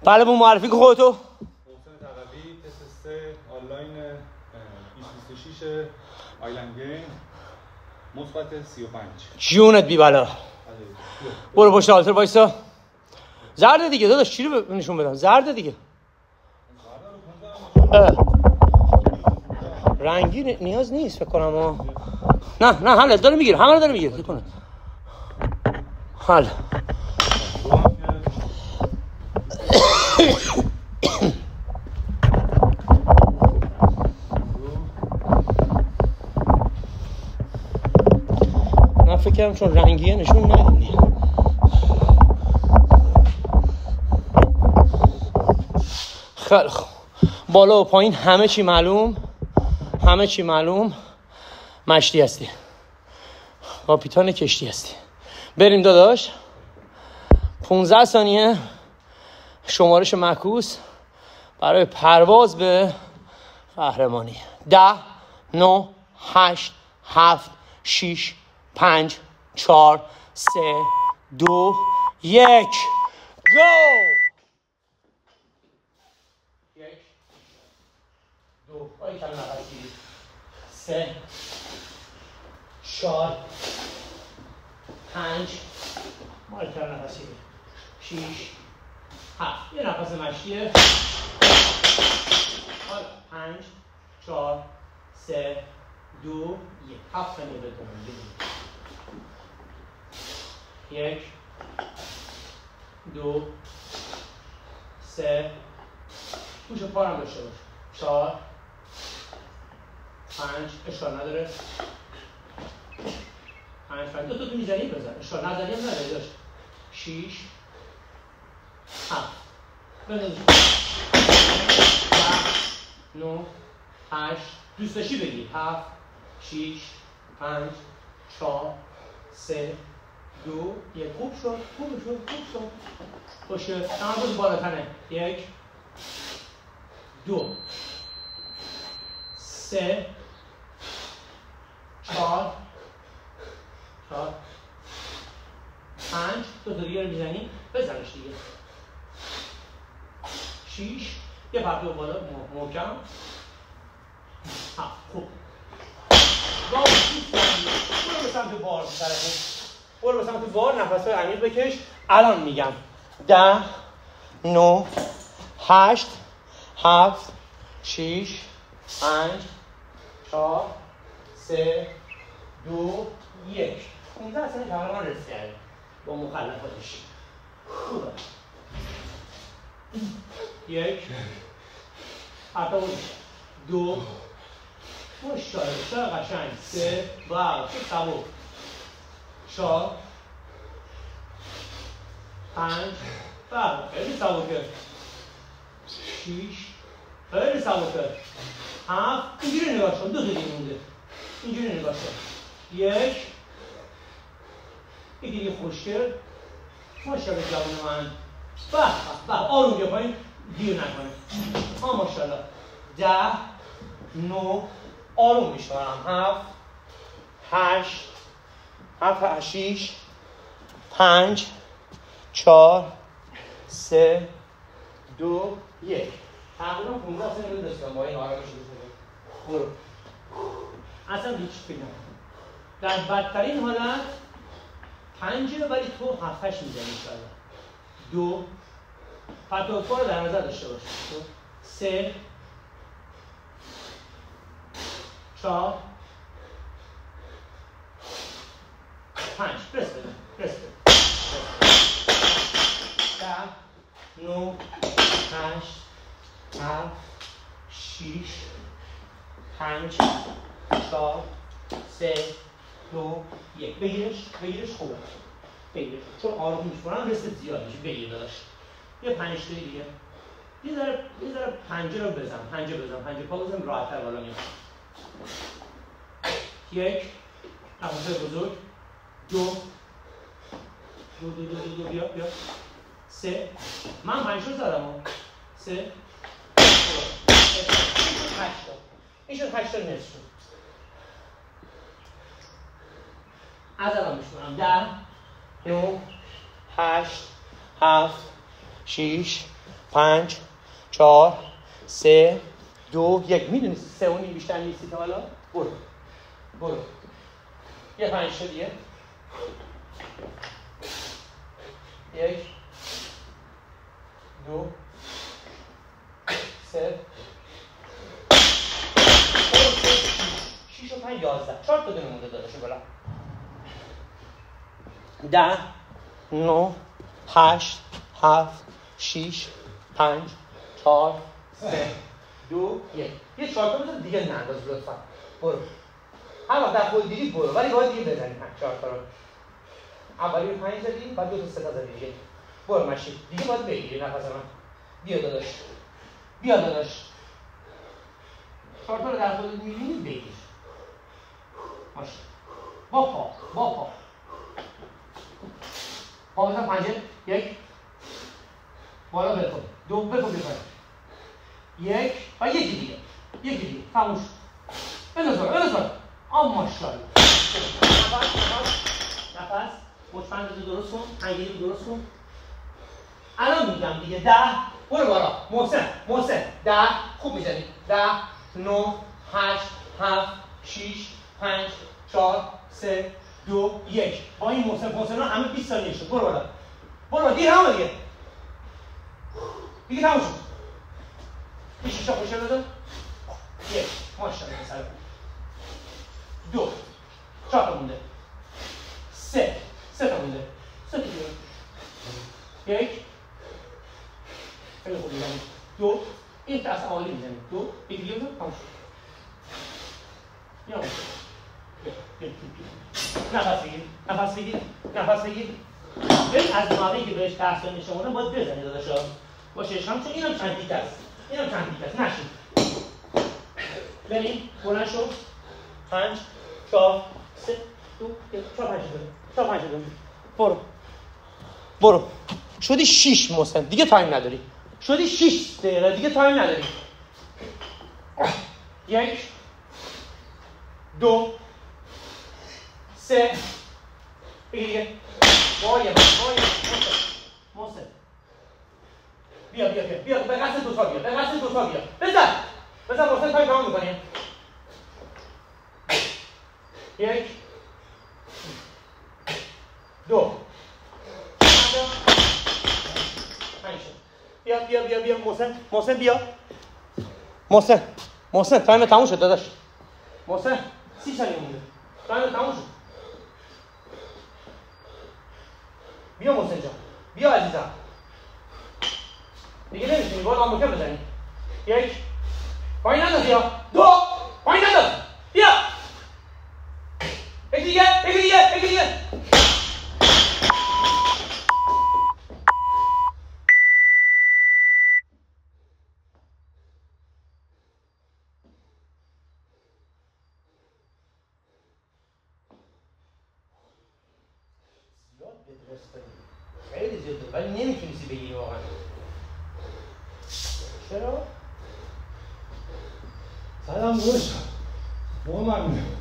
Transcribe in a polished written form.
بله بون معرفی که خودتو. حسین تقوی تست 3 آنلاین 2026 آیلند گیم مثبت 35. جونت بی بالا. برو پشت آلتر وایسا. زرد دیگه داداش چی رو نشون بدم؟ زرد دیگه. رنگی نیاز نیست فکر کنم. نه حالا داره میگیره، همه رو داره میگیره فکر کنم. حالا من فکر کردم چون رنگیه نشون ندیم. خیلی خوب. بالا و پایین همه چی معلوم. مشتی هستی، کاپیتان کشتی هستی. بریم داداش. 15 ثانیه شمارش معکوس برای پرواز به قهرمانی. 10 9 8 7 6 5 4 3 2 1 گو. 1 2 آی کم نفس بگیر. 3 4 5 مال کم نفس بگیر. 6 7 یه نفس مشتیه. 5 4 3 2 1 7 ثانیه بکنم. 1 2 3 پوش پارم داشته باش. 4 5 اشکال نداره. 5 دو تا میزنی بزن. اشکال نداری هم نداری داشت. 6 7 بزن. 9 8 دوست داشتی بگی. 7 6 5 4 3 2 1 خوب شد. باشه تمرکز بالاتنه. 1 2 3 4 5 دو تا دیگه رو میزنی بزنش دیگه. 6 یه پرتو بالا محکم. خوب. برو به سمت بار. برو به سمت بار. نفس‌های عمیق بکش. الان میگم 10 9 8 7 6 5 4 3 2 1 15 اصلا تقریبا رسیده با مخلفاتش. خوبه. 1 حتی 2 ماشاءالله قشنگ. 3 واو چه سبک. 4 5 واو خیلی سبکه. 6 خیلی سبکه. 7 اینجوری نگاه کن. 2 تا دیگه مونده. اینجوری نگاه کن. 1 یکی خوشگل. ماشاءالله جوان من. به آروم بیا پایین. دیر نکنه. ماشاءالله. 10 9 آروم میشورم. 7 6 5 4 3 2 1 تقریبا 15 ثانیه داشتم با این آرامش برو. اصلا هیچ فکر نکن. در بدترین حالت 5 ولی تو 7 8 میزنی ان شاء الله. 2 پتوفا رو در نظر داشته باش. 3 4 5 پرس بده. 10 9 8 7 6 5 4 3 2 1 بگیرش خوبه. بگیرش چون آروم میشونم رست زیاد میشه. بگیر داداش. یه 5 تا دیگه. یه ذره پنجه رو بزن. پنجه پا بزن راحت‌تر بالا میاد. 1 نفس بزرگ. 2 بیا 3 من 5 رو زدم. 3 8 این شد 8 تا نصف شد. از الان میشونم. 10 9 8 7 6 5 4 3 2 1. میدونی 3 و نیم بیشتر نیستی تا حالا؟ برو یه 5 تا دیگه 1 2 3 6 و 5 11 4 تا دونه مونده داداش بالا 10 9 8 7 6 5 4 3 2 1. یه 4 تا بزن دیگه ننداز لطفا. برو. هر وقت در خود دیدی برو، ولی باید دیگه بزنی 4 تا رو. اولی 5 زدی، بعد 2 تا 3 تا زدی دیگه. برو ماشی. دیگه باید بگیری نفس من. بیا داداش. 4 تا رو در خودت می‌بینی بگیر. ماشی. با پا. پا بزن پنجه. 1 بالا بکن. 2 بکن بپر. 1 و یکی دیگه. تموم شد. بنظر. ماشاءالله. نفس. مچ رو درست کن. انگیری رو درست کن. الان میگم دیگه 10 برو بالا. محسن 10 خوب میزنی. 10 9 8 7 6 5 4 3 2 1. با این محسن همه 20 ثانیه شد. برو بالا. دیگه همه دیگه تموم شد. 6 تا پوشه بده. 1 ماشاءالله پسر. 2 4 تا مونده. 3 تا مونده. 3 تا دیگه. 1 خیلی خوب میزنی. 2 این دست عالی میزنی. 2 یکی دیگه بزن. تموم شد. نفس بگیر. ببین از موقعی که بهش تحصیل نشونه باید بزنی داداشا. باشه چون اینم چند دیگه است. نشین. بریم بلند شو. 5 4 3 2 1 4 5 برو. شدی 6 محسن. دیگه تایم نداری. شدی 6 دقیقه دیگه تایم نداری. 1 2 3 بگیر. وای محسن بیا به قصد دو تا بیا بزن محسن تایم تمام میکنیم. 1 2 بیا محسن بیا. محسن تایم تموم شد داداش. محسن 30 ثانیه مونده. تایم تموم شد. بیا محسن جان. بیا عزیزم. دیگه نمیتونی باید آموکه بزنی. 1 پایین ننداز بیا. 2 پایین ننداز بیا. یکی دیگه. خیلی زیاده ولی نمیتونیستی بگیری واقعا. چرا؟ سلام دوست. ممنون.